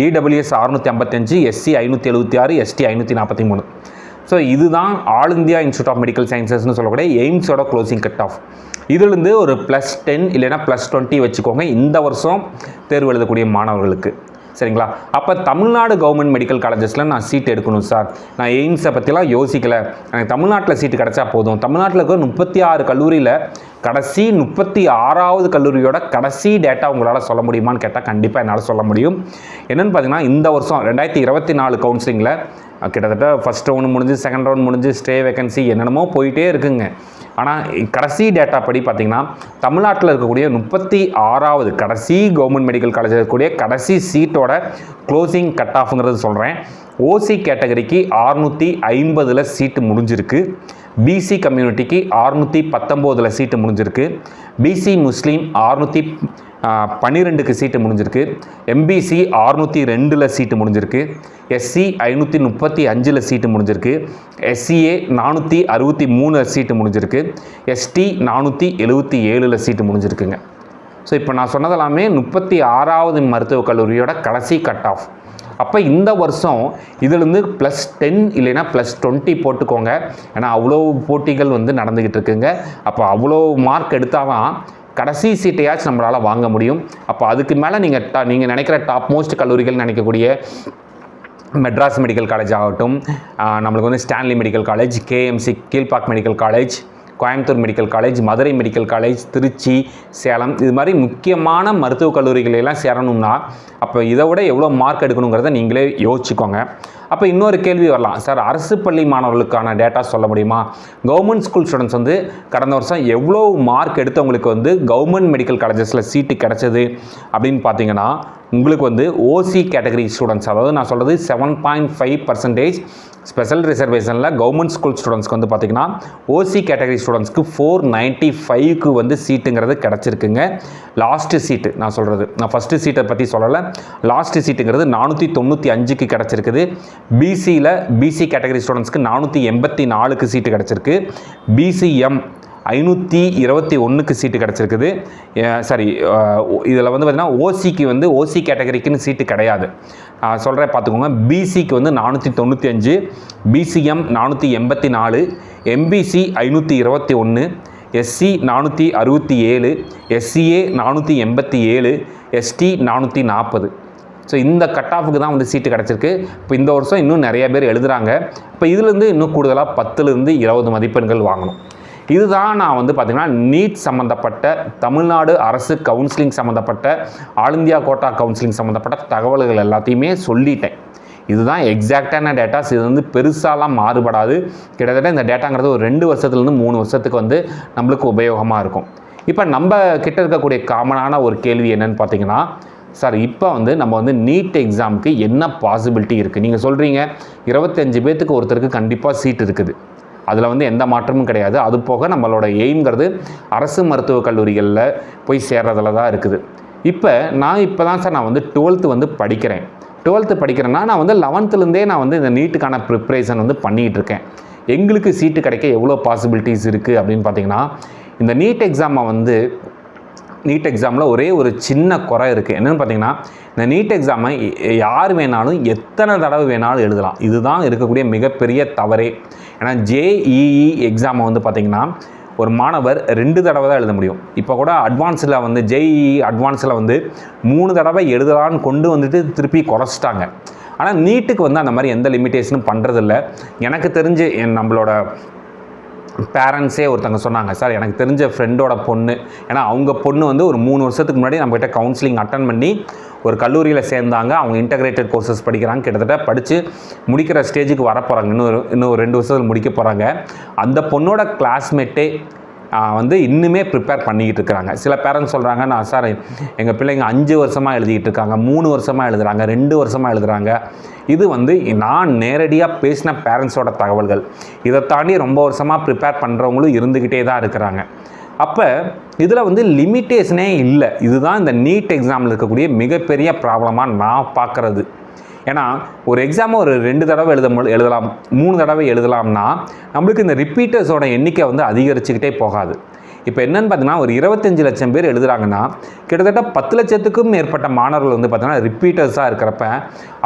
EWS 655, SC 576, ST 543. So இதுதான் all India institute of medical சயின்சஸ்னு சொல்லக்கூடிய எய்ம்ஸோட க்ளோசிங் கட் ஆஃப். இதுலேருந்து ஒரு +10 இல்லைன்னா +20 வச்சுக்கோங்க இந்த வருஷம் தேர்வு எழுதக்கூடிய மாணவர்களுக்கு. சரிங்களா? அப்போ தமிழ்நாடு கவர்மெண்ட் மெடிக்கல் காலேஜஸில் நான் சீட் எடுக்கணும் சார், நான் எய்ம்ஸை பற்றிலாம் யோசிக்கலை, எனக்கு தமிழ்நாட்டில் சீட்டு கிடச்சா போதும். தமிழ்நாட்டில் இருக்க 36 கல்லூரியில் கடைசி 36வது கல்லூரியோட கடைசி டேட்டா உங்களால் சொல்ல முடியுமான்னு கேட்டால் கண்டிப்பாக என்னால் சொல்ல முடியும். என்னென்னு பார்த்தீங்கன்னா, இந்த வருஷம் 2024 கவுன்சிலிங்கில் கிட்டத்தட்ட ஃபஸ்ட் ரவுண்ட் முடிஞ்சு, செகண்ட் ரவுண்ட் முடிஞ்சு, ஸ்டே வேகன்சி என்னென்னமோ போயிட்டே இருக்குங்க. ஆனால் கடைசி டேட்டா படி பார்த்திங்கன்னா தமிழ்நாட்டில் இருக்கக்கூடிய 36வது கடைசி கவர்மெண்ட் மெடிக்கல் காலேஜில் இருக்கக்கூடிய கடைசி சீட்டோட க்ளோசிங் கட் ஆஃப்ங்கிறது சொல்கிறேன். ஓசி கேட்டகரிக்கு 650 சீட்டு முடிஞ்சிருக்கு, பிசி கம்யூனிட்டிக்கு 619 சீட்டு முடிஞ்சிருக்கு, பிசி முஸ்லீம் 612க்கு சீட்டு முடிஞ்சிருக்கு, எம்பிசி 602 சீட்டு முடிஞ்சிருக்கு, எஸ்சி 535 சீட்டு முடிஞ்சிருக்கு, எஸ்சிஏ 463 சீட்டு முடிஞ்சிருக்கு, எஸ்டி 477 சீட்டு முடிஞ்சிருக்குங்க. ஸோ இப்போ நான் சொன்னதெல்லாமே 36வது மருத்துவக் கல்லூரியோட கடைசி கட் ஆஃப். அப்போ இந்த வருஷம் இதிலிருந்து +10 இல்லைன்னா +20 போட்டுக்கோங்க. ஏன்னா அவ்வளோ போட்டிகள் வந்து நடந்துக்கிட்டு இருக்குங்க. அப்போ அவ்வளோ மார்க் எடுத்தால் தான் கடைசி சீட்டையாச்சும் நம்மளால் வாங்க முடியும். அப்போ அதுக்கு மேலே நீங்கள் நினைக்கிற டாப் மோஸ்ட் கல்லூரிகள் நினைக்கக்கூடிய மெட்ராஸ் மெடிக்கல் காலேஜ் ஆகட்டும், நம்மளுக்கு வந்து Stanley medical college, KMC Kilpauk medical college, Coimbatore medical college, Madurai medical college, Trichy, Salem, இது மாதிரி முக்கியமான மருத்துவக் கல்லூரிகளெல்லாம் சேரணும்னா அப்போ இதை விட எவ்வளோ மார்க் எடுக்கணுங்கிறத நீங்களே யோசிச்சுக்கோங்க. அப்போ இன்னொரு கேள்வி வரலாம், சார் அரசு பள்ளி மாணவர்களுக்கான டேட்டா சொல்ல முடியுமா? கவர்மெண்ட் ஸ்கூல் ஸ்டூடெண்ட்ஸ் வந்து கடந்த வருஷம் எவ்வளோ மார்க் எடுத்தவங்களுக்கு வந்து கவர்மெண்ட் மெடிக்கல் காலேஜஸில் சீட்டு கிடச்சிது அப்படின்னு பார்த்தீங்கன்னா, உங்களுக்கு வந்து ஓசி கேட்டகரி ஸ்டூடெண்ட்ஸ், அதாவது நான் சொல்கிறது 7.5% ஸ்பெஷல் ரிசர்வேஷனில் கவர்மெண்ட் ஸ்கூல் ஸ்டூடெண்ட்ஸ்க்கு வந்து பார்த்திங்கன்னா ஓசி கேட்டகரி ஸ்டூடெண்ட்ஸ்க்கு 495க்கு வந்து சீட்டுங்கிறது கிடச்சிருக்குங்க. லாஸ்ட்டு சீட்டு நான் சொல்கிறது, நான் ஃபஸ்ட்டு சீட்டை பற்றி சொல்லலை, லாஸ்ட்டு சீட்டுங்கிறது 495க்கு கிடச்சிருக்குது. பிசி கேட்டகரி ஸ்டூடெண்ட்ஸ்க்கு 484க்கு சீட்டு கிடச்சிருக்கு. பிசிஎம் 521க்கு சீட்டு கிடச்சிருக்குது. சாரி, இதில் வந்து பார்த்திங்கன்னா ஓசிக்கு வந்து ஓசி கேட்டகரிக்குன்னு சீட்டு கிடையாது. சொல்கிறேன் பார்த்துக்கோங்க. பிசிக்கு வந்து 495, BCM 484, MBC 521, SC 467, SCA 487, ST 440. So இந்த கட் ஆஃபுக்கு தான் வந்து சீட்டு கிடச்சிருக்கு. இப்போ இந்த வருஷம் இன்னும் நிறைய பேர் எழுதுகிறாங்க. இப்போ இதுலேருந்து இன்னும் கூடுதலாக 10லேருந்து 20 மதிப்பெண்கள் வாங்கணும். இதுதான் நான் வந்து பார்த்திங்கன்னா நீட் சம்மந்தப்பட்ட, தமிழ்நாடு அரசு கவுன்சிலிங் சம்மந்தப்பட்ட, ஆல் இந்தியா கோட்டா கவுன்சிலிங் சம்மந்தப்பட்ட தகவல்கள் எல்லாத்தையுமே சொல்லிட்டேன். இதுதான் எக்ஸாக்டான டேட்டாஸ். இது வந்து பெருசாலாம் மாறுபடாது. கிட்டத்தட்ட இந்த டேட்டாங்கிறது ஒரு 2 வருஷத்துலேருந்து 3 வருஷத்துக்கு வந்து நம்மளுக்கு உபயோகமாக இருக்கும். இப்போ நம்ம கிட்ட இருக்கக்கூடிய காமனான ஒரு கேள்வி என்னன்னு பார்த்தீங்கன்னா, சார் இப்போ வந்து நம்ம வந்து நீட் எக்ஸாமுக்கு என்ன பாசிபிலிட்டி இருக்குது? நீங்கள் சொல்கிறீங்க 25 பேர்த்துக்கு ஒருத்தருக்கு கண்டிப்பாக சீட் இருக்குது, அதில் வந்து எந்த மாற்றமும் கிடையாது. அது போக நம்மளோட எய்ம்ங்கிறது அரசு மருத்துவக் கல்லூரிகளில் போய் சேர்றதுல தான் இருக்குது. இப்போ தான் சார் நான் வந்து 12th வந்து படிக்கிறேன். 12th படிக்கிறேன்னா நான் வந்து 11லேருந்தே நான் வந்து இந்த நீட்டுக்கான ப்ரிப்ரேஷன் வந்து பண்ணிகிட்டு இருக்கேன். எங்களுக்கு சீட்டு கிடைக்க எவ்வளோ பாசிபிலிட்டிஸ் இருக்குது அப்படின்னு பார்த்தீங்கன்னா, இந்த நீட் எக்ஸாமில் ஒரே ஒரு சின்ன குறை இருக்குது. என்னென்னு பார்த்தீங்கன்னா, இந்த நீட் எக்ஸாமை யார் வேணாலும் எத்தனை தடவை வேணாலும் எழுதலாம். இதுதான் இருக்கக்கூடிய மிகப்பெரிய தவறே. ஏன்னா ஜேஇஇ எக்ஸாமை வந்து பார்த்திங்கன்னா ஒரு மாணவர் 2 தடவை தான் எழுத முடியும். இப்போ கூட அட்வான்ஸில் வந்து ஜேஇஇ அட்வான்ஸில் வந்து 3 தடவை எழுதலான்னு கொண்டு வந்துட்டு திருப்பி குறைச்சிட்டாங்க. ஆனால் நீட்டுக்கு வந்து அந்த மாதிரி எந்த லிமிட்டேஷனும் பண்ணுறதில்ல. எனக்கு தெரிஞ்சு நம்மளோட பேரண்ட்ஸே ஒருத்தங்க சொன்னாங்க, சார் எனக்கு தெரிஞ்ச ஃப்ரெண்டோட பொண்ணு, ஏன்னா அவங்க பொண்ணு வந்து ஒரு 3 வருஷத்துக்கு முன்னாடி நம்மகிட்ட கவுன்சிலிங் அட்டன் பண்ணி ஒரு கல்லூரியில் சேர்ந்தாங்க. அவங்க இன்டகிரேட்டட் கோர்சஸ் படிக்கிறாங்க. கிட்டத்தட்ட படித்து முடிக்கிற ஸ்டேஜுக்கு வர போகிறாங்க. இன்னும் ஒரு 2 வருஷத்தில் முடிக்க போகிறாங்க. அந்த பொண்ணோட கிளாஸ்மேட்டே வந்து இன்னுமே ப்ரிப்பேர் பண்ணிக்கிட்டு இருக்கிறாங்க. சில பேரண்ட்ஸ் சொல்கிறாங்க, நான் சார் எங்கள் பிள்ளைங்க 5 வருஷமாக எழுதிக்கிட்டு இருக்காங்க, 3 வருஷமாக எழுதுகிறாங்க, 2 வருஷமாக எழுதுகிறாங்க. இது வந்து நான் நேரடியாக பேசின பேரண்ட்ஸோட தகவல்கள். இதை தாண்டி ரொம்ப வருஷமாக ப்ரிப்பேர் பண்ணுறவங்களும் இருந்துக்கிட்டே தான் இருக்கிறாங்க. அப்போ இதில் வந்து லிமிட்டேஷனே இல்லை. இதுதான் இந்த நீட் எக்ஸாமில் இருக்கக்கூடிய மிகப்பெரிய ப்ராப்ளமாக நான் பார்க்குறது. ஏன்னா ஒரு எக்ஸாமை ஒரு 2 தடவை எழுதலாம், 3 தடவை எழுதலாம்னா நம்மளுக்கு இந்த ரிப்பீட்டர்ஸோட எண்ணிக்கை வந்து அதிகரிச்சுக்கிட்டே போகாது. இப்போ என்னென்னு பார்த்தீங்கன்னா, ஒரு 25 லட்சம் பேர் எழுதுகிறாங்கன்னா கிட்டத்தட்ட 10 லட்சத்துக்கும் மேற்பட்ட மாணவர்கள் வந்து பார்த்தீங்கன்னா ரிப்பீட்டர்ஸாக இருக்கிறப்ப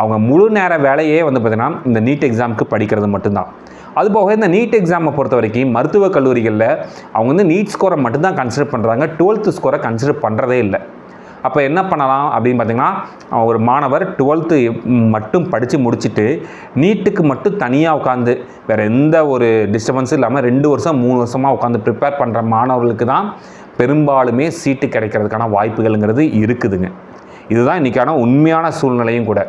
அவங்க முழு நேர வேலையே வந்து பார்த்திங்கன்னா இந்த நீட் எக்ஸாமுக்கு படிக்கிறது மட்டும்தான். அதுபோக இந்த நீட் எக்ஸாமை பொறுத்த வரைக்கும் மருத்துவக் கல்லூரிகளில் அவங்க வந்து நீட் ஸ்கோரை மட்டும்தான் கன்சிடர் பண்ணுறாங்க, 12th ஸ்கோரை கன்சிடர் பண்ணுறதே இல்லை. அப்போ என்ன பண்ணலாம் அப்படின்னு பார்த்திங்கன்னா, ஒரு மாணவர் 12th மட்டும் படித்து முடிச்சுட்டு நீட்டுக்கு மட்டும் தனியாக உட்காந்து வேறு எந்த ஒரு டிஸ்டர்பன்ஸும் இல்லாமல் 2 வருஷம் 3 வருஷமாக உட்காந்து ப்ரிப்பேர் பண்ணுற மாணவர்களுக்கு தான் பெரும்பாலுமே சீட்டு கிடைக்கிறதுக்கான வாய்ப்புகள்ங்கிறது இருக்குதுங்க. இதுதான் இன்றைக்கான உண்மையான சூழ்நிலையும் கூட.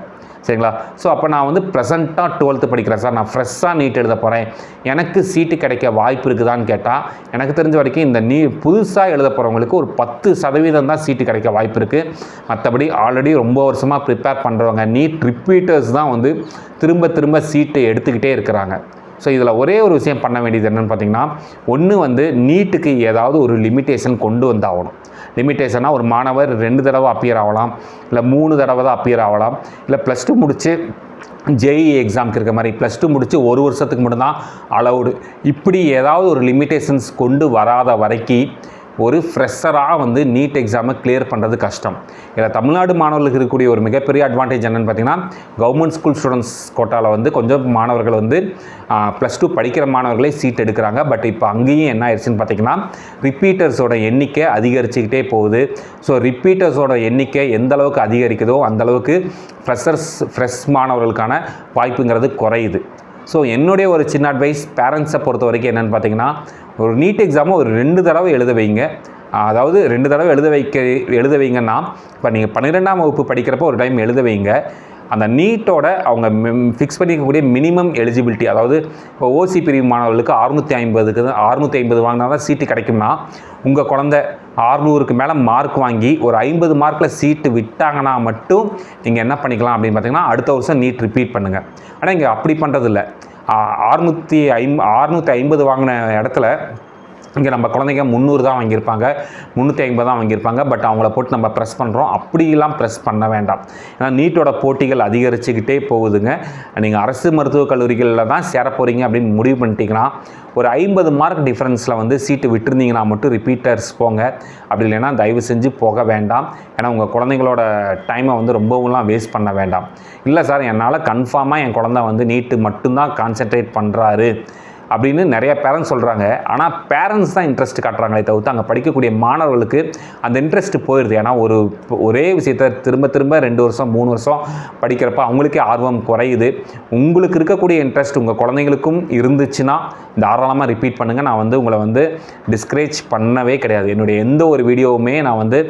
சரிங்களா? ஸோ அப்போ நான் வந்து ப்ரெசண்ட்டாக 12th படிக்கிறேன் சார், நான் ஃப்ரெஷ்ஷாக நீட் எழுத போகிறேன், எனக்கு சீட்டு கிடைக்க வாய்ப்பு இருக்குதான்னு கேட்டால் எனக்கு தெரிஞ்ச வரைக்கும் இந்த புதுசாக எழுத போகிறவங்களுக்கு ஒரு 10% தான் சீட்டு கிடைக்க வாய்ப்பு இருக்குது. மற்றபடி ஆல்ரெடி ரொம்ப வருஷமாக ப்ரிப்பேர் பண்ணுறவங்க நீட் ரிப்பீட்டர்ஸ் தான் வந்து திரும்ப திரும்ப சீட்டை எடுத்துக்கிட்டே இருக்கிறாங்க. ஸோ இதில் ஒரே ஒரு விஷயம் பண்ண வேண்டியது என்னென்னு பார்த்தீங்கன்னா, ஒன்று வந்து நீட்டுக்கு ஏதாவது ஒரு லிமிட்டேஷன் கொண்டு வந்தாகணும். லிமிட்டேஷனாக ஒரு மாணவர் 2 தடவை அப்பியர் ஆகலாம், இல்லை 3 தடவை தான் அப்பியர் ஆகலாம், இல்லை +2 முடித்து ஜேஇஇ எக்ஸாமுக்கு இருக்க மாதிரி +2 முடித்து 1 வருஷத்துக்கு மட்டும்தான் அலவுடு. இப்படி ஏதாவது ஒரு லிமிட்டேஷன்ஸ் கொண்டு வராத வரைக்கும் ஒரு ஃப்ரெஷராக வந்து நீட் எக்ஸாமை கிளியர் பண்ணுறது கஷ்டம். இதில் தமிழ்நாடு மாணவர்களுக்கு இருக்கக்கூடிய ஒரு மிகப்பெரிய அட்வான்டேஜ் என்னென்னு பார்த்தீங்கன்னா, கவர்மெண்ட் ஸ்கூல் ஸ்டூடெண்ட்ஸ் கோட்டாவில் வந்து கொஞ்சம் மாணவர்கள் வந்து +2 படிக்கிற மாணவர்களே சீட் எடுக்கிறாங்க. பட் இப்போ அங்கேயும் என்ன ஆயிடுச்சுன்னு பார்த்தீங்கன்னா, ரிப்பீட்டர்ஸோட எண்ணிக்கை அதிகரிச்சுக்கிட்டே போகுது. ஸோ ரிப்பீட்டர்ஸோட எண்ணிக்கை எந்த அளவுக்கு அதிகரிக்குதோ அந்தளவுக்கு ஃப்ரெஷ் மாணவர்களுக்கான வாய்ப்புங்கிறது குறையுது. ஸோ என்னுடைய ஒரு சின்ன அட்வைஸ் பேரண்ட்ஸை பொறுத்த வரைக்கும் என்னென்னு பார்த்தீங்கன்னா, ஒரு நீட் எக்ஸாமை ஒரு 2 தடவை எழுத வைங்க. அதாவது 2 தடவை எழுத வைங்கன்னா, இப்போ நீங்கள் 12ஆம் வகுப்பு படிக்கிறப்போ ஒரு டைம் எழுத வைங்க. அந்த நீட்டோட அவங்க ஃபிக்ஸ் பண்ணிக்கக்கூடிய மினிமம் எலிஜிபிலிட்டி, அதாவது இப்போ ஓசி பிரிவு மாணவர்களுக்கு 650 வாங்கினா தான் சீட்டு கிடைக்கும்னா, உங்கள் குழந்தை 600க்கு மேலே மார்க் வாங்கி ஒரு 50 மார்க்கில் சீட்டு விட்டாங்கன்னா மட்டும் நீங்கள் என்ன பண்ணிக்கலாம் அப்படின்னு பார்த்தீங்கன்னா, அடுத்த வருஷம் நீட் ரிப்பீட் பண்ணுங்கள். ஆனால் இங்கே அப்படி பண்ணுறதில்ல. 650 வாங்கின இடத்துல இங்கே நம்ம குழந்தைங்க 300 தான் வாங்கியிருப்பாங்க, 350 தான் வாங்கியிருப்பாங்க. பட் அவங்கள போட்டு நம்ம ப்ரெஸ் பண்ணுறோம். அப்படிலாம் ப்ரெஸ் பண்ண வேண்டாம். ஏன்னா நீட்டோட போட்டிகள் அதிகரிச்சுக்கிட்டே போகுதுங்க. நீங்கள் அரசு மருத்துவக் கல்லூரிகளில் தான் சேர போகிறீங்க அப்படின்னு முடிவு பண்ணிட்டீங்கன்னா, ஒரு 50 மார்க் டிஃப்ரென்ஸில் வந்து சீட்டு விட்டுருந்தீங்கன்னா மட்டும் ரிப்பீட்டர்ஸ் போங்க. அப்படி இல்லைன்னா தயவு செஞ்சு போக வேண்டாம். ஏன்னா உங்கள் குழந்தைங்களோட டைமை வந்து ரொம்பவும்லாம் வேஸ்ட் பண்ண வேண்டாம். இல்லை சார், என்னால் கன்ஃபார்மாக என் குழந்தை வந்து நீட்டு மட்டும்தான் கான்சென்ட்ரேட் பண்ணுறாரு அப்படின்னு நிறைய பேரண்ட்ஸ் சொல்கிறாங்க. ஆனால் பேரண்ட்ஸ் தான் இன்ட்ரெஸ்ட் காட்டுறாங்களே தவிர்த்து அங்கே படிக்கக்கூடிய மாணவர்களுக்கு அந்த இன்ட்ரெஸ்ட் போயிடுது. ஏன்னா ஒரே விஷயத்தை திரும்ப 2 வருஷம் 3 வருஷம் படிக்கிறப்ப அவங்களுக்கே ஆர்வம் குறையுது. உங்களுக்கு இருக்கக்கூடிய இன்ட்ரெஸ்ட் உங்கள் குழந்தைங்களுக்கும் இருந்துச்சுன்னா தாராளமாக ரிப்பீட் பண்ணுங்கள். நான் வந்து உங்களை வந்து டிஸ்கரேஜ் பண்ணவே கிடையாது. என்னுடைய எந்த ஒரு வீடியோவுமே நான் வந்து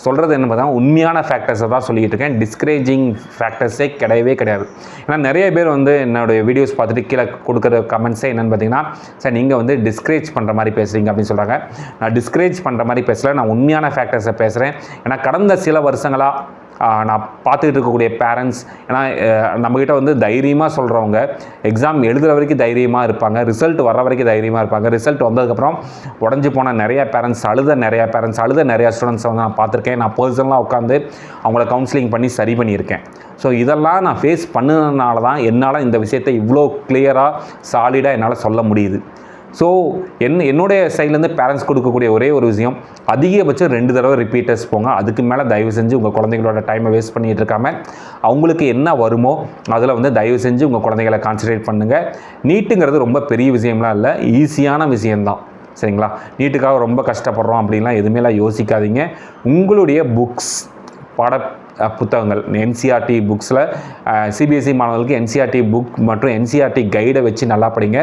சொல்கிறது என்ன பார்த்தா உண்மையான ஃபேக்டர்ஸை தான் சொல்லிகிட்டு இருக்கேன். டிஸ்கரேஜிங் ஃபேக்டர்ஸே கிடையவே கிடையாது. ஏன்னா நிறைய பேர் வந்து என்னுடைய வீடியோஸ் பார்த்துட்டு கீழே கொடுக்குற கமெண்ட்ஸே என்னென்னு பார்த்தீங்கன்னா, சார் நீங்கள் வந்து டிஸ்கரேஜ் பண்ணுற மாதிரி பேசுகிறீங்க அப்படின்னு சொல்கிறாங்க. நான் டிஸ்கரேஜ் பண்ணுற மாதிரி பேசல, நான் உண்மையான ஃபேக்டர்ஸை பேசுகிறேன். ஏன்னா கடந்த சில வருஷங்களாக நான் பார்த்துக்கிட்டு இருக்கக்கூடிய பேரண்ட்ஸ், ஏன்னா நம்மக்கிட்ட வந்து தைரியமாக சொல்கிறவங்க எக்ஸாம் எழுதுகிற வரைக்கும் தைரியமாக இருப்பாங்க, ரிசல்ட் வர்ற வரைக்கும் தைரியமாக இருப்பாங்க. ரிசல்ட் வந்ததுக்கப்புறம் உடஞ்சி போன நிறைய பேரண்ட்ஸ், அழுத நிறையா ஸ்டூடெண்ட்ஸை வந்து நான் பார்த்துருக்கேன். நான் பர்சனலாக உட்காந்து அவங்கள கவுன்சிலிங் பண்ணி சரி பண்ணியிருக்கேன். ஸோ இதெல்லாம் நான் ஃபேஸ் பண்ணதுனால தான் என்னால் இந்த விஷயத்தை இவ்வளோ கிளியராக சாலிடாக என்னால் சொல்ல முடியுது. ஸோ என்னுடைய சைட்லேருந்து பேரண்ட்ஸ் கொடுக்கக்கூடிய ஒரே ஒரு விஷயம், அதிகபட்சம் 2 தடவை ரிப்பீட்டர்ஸ் போங்க. அதுக்கு மேலே தயவு செஞ்சு உங்கள் குழந்தைங்களோட டைமை வேஸ்ட் பண்ணிகிட்டு இருக்காமல் அவங்களுக்கு என்ன வருமோ அதில் வந்து தயவு செஞ்சு உங்கள் குழந்தைகளை கான்சன்ட்ரேட் பண்ணுங்கள். நீட்டுங்கிறது ரொம்ப பெரிய விஷயம்லாம் இல்லை, ஈஸியான விஷயம்தான். சரிங்களா? நீட்டுக்காக ரொம்ப கஷ்டப்படுறோம் அப்படின்லாம் எதுவுமேலாம் யோசிக்காதீங்க. உங்களுடைய புக்ஸ், புத்தகங்கள், என்சிஆர்டி புக்ஸில் சிபிஎஸ்சி மாணவர்களுக்கு என்சிஆர்டி புக் மற்றும் என்சிஆர்டி கைடை வச்சு நல்லா படிங்க.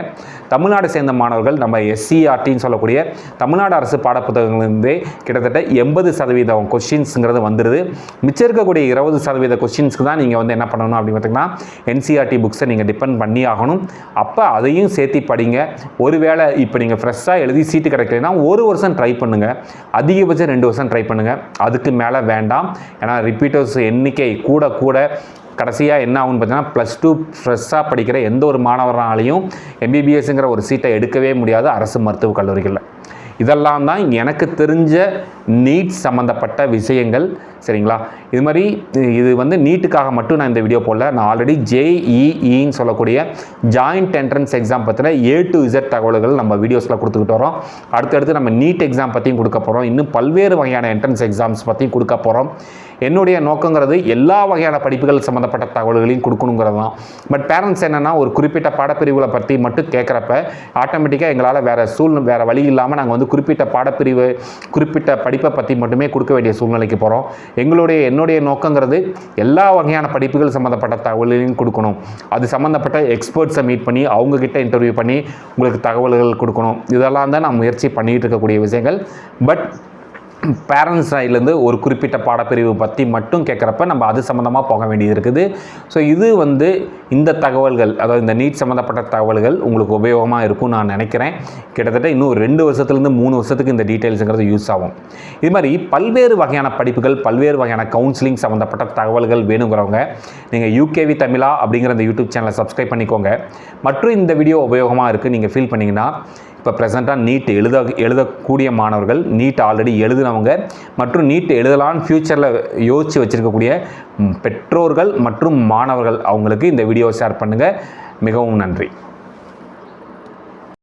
தமிழ்நாடு சேர்ந்த மாணவர்கள் நம்ம எஸ்சிஆர்டின்னு சொல்லக்கூடிய தமிழ்நாடு அரசு பாடப்புத்தகங்கள்லேருந்தே கிட்டத்தட்ட 80% கொஸ்டின்ஸுங்கிறது வந்துடுது. மிச்சம் இருக்கக்கூடிய 20% கொஸ்டின்ஸ்க்கு தான் நீங்கள் வந்து என்ன பண்ணணும் அப்படின்னு பார்த்தீங்கன்னா, என்சிஆர்டி புக்ஸை நீங்கள் டிபெண்ட் பண்ணி ஆகணும். அப்போ அதையும் சேர்த்து படிங்க. ஒருவேளை இப்போ நீங்கள் ஃப்ரெஷ்ஷாக எழுதி சீட்டு கிடைக்கலைன்னா 1 வருஷம் ட்ரை பண்ணுங்கள், அதிகபட்சம் 2 வருஷம் ட்ரை பண்ணுங்கள். அதுக்கு மேலே வேண்டாம். ஏன்னா ரிப்பீட்டர்ஸ் எண்ணிக்கை கூட கடைசியாக என்ன ஆகுன்னு பார்த்தீங்கன்னா, +2 ஃப்ரெஷ்ஷாக படிக்கிற எந்த ஒரு மாணவராலையும் எம்பிபிஎஸ்ங்கிற ஒரு சீட்டை எடுக்கவே முடியாது அரசு மருத்துவக் கல்லூரிகளில். இதெல்லாம் தான் எனக்கு தெரிஞ்ச நீட் சம்மந்தப்பட்ட விஷயங்கள். சரிங்களா? இது மாதிரி இது வந்து நீட்டுக்காக மட்டும் நான் இந்த வீடியோ போடல. நான் ஆல்ரெடி JEEன்னு சொல்லக்கூடிய ஜாயிண்ட் என்ட்ரன்ஸ் எக்ஸாம் பற்றின A to Z தகவல்கள் நம்ம வீடியோஸில் கொடுத்துக்கிட்டு வரோம். அடுத்தடுத்து நம்ம நீட் எக்ஸாம் பற்றியும் கொடுக்க போகிறோம். இன்னும் பல்வேறு வகையான என்ட்ரன்ஸ் எக்ஸாம்ஸ் பற்றியும் கொடுக்க போகிறோம். என்னுடைய நோக்கங்கிறது எல்லா வகையான படிப்புகள் சம்மந்தப்பட்ட தகவல்களையும் கொடுக்கணுங்கிறது தான். பட் பேரண்ட்ஸ் என்னென்னா, ஒரு குறிப்பிட்ட பாடப்பிரிவுகளை பற்றி மட்டும் கேட்குறப்ப ஆட்டோமேட்டிக்காக எங்களால் வேறு வழி இல்லாமல் நாங்கள் வந்து குறிப்பிட்ட பாடப்பிரிவு, குறிப்பிட்ட படிப்பை பற்றி மட்டுமே கொடுக்க வேண்டிய சூழ்நிலைக்கு போகிறோம். என்னுடைய நோக்கங்கிறது எல்லா வகையான படிப்புகள் சம்மந்தப்பட்ட தகவல்களையும் கொடுக்கணும். அது சம்மந்தப்பட்ட எக்ஸ்பர்ட்ஸை மீட் பண்ணி அவங்கக்கிட்ட இன்டர்வியூ பண்ணி உங்களுக்கு தகவல்கள் கொடுக்கணும். இதெல்லாம் தான் நான் முயற்சி பண்ணிகிட்டு இருக்கக்கூடிய விஷயங்கள். பட் பேரண்ட்ஸ் சைட்லேருந்து ஒரு குறிப்பிட்ட பாடப்பிரிவு பற்றி மட்டும் கேட்குறப்ப நம்ம அது சம்மந்தமாக போக வேண்டியது இருக்குது. ஸோ இது வந்து இந்த தகவல்கள், அதாவது இந்த நீட் சம்மந்தப்பட்ட தகவல்கள் உங்களுக்கு உபயோகமாக இருக்கும்னு நான் நினைக்கிறேன். கிட்டத்தட்ட இன்னும் 2 வருஷத்துலேருந்து 3 வருஷத்துக்கு இந்த டீட்டெயில்ஸுங்கிறது யூஸ் ஆகும். இது மாதிரி பல்வேறு வகையான படிப்புகள், பல்வேறு வகையான கவுன்சிலிங் சம்மந்தப்பட்ட தகவல்கள் வேணுங்கிறவங்க நீங்கள் UKV தமிழா அப்படிங்கிற இந்த யூடியூப் சேனலை சப்ஸ்கிரைப் பண்ணிக்கோங்க. மற்றும் இந்த வீடியோ உபயோகமாக இருக்குது நீங்கள் ஃபீல் பண்ணிங்கன்னா, இப்போ ப்ரெசென்ட்டாக நீட் எழுதக்கூடிய மாணவர்கள், நீட் ஆல்ரெடி எழுதினவங்க மற்றும் நீட் எழுதலான்னு ஃப்யூச்சரில் யோசித்து வச்சுருக்கக்கூடிய பெற்றோர்கள் மற்றும் மாணவர்கள், அவங்களுக்கு இந்த வீடியோ ஷேர் பண்ணுங்கள். மிகவும் நன்றி.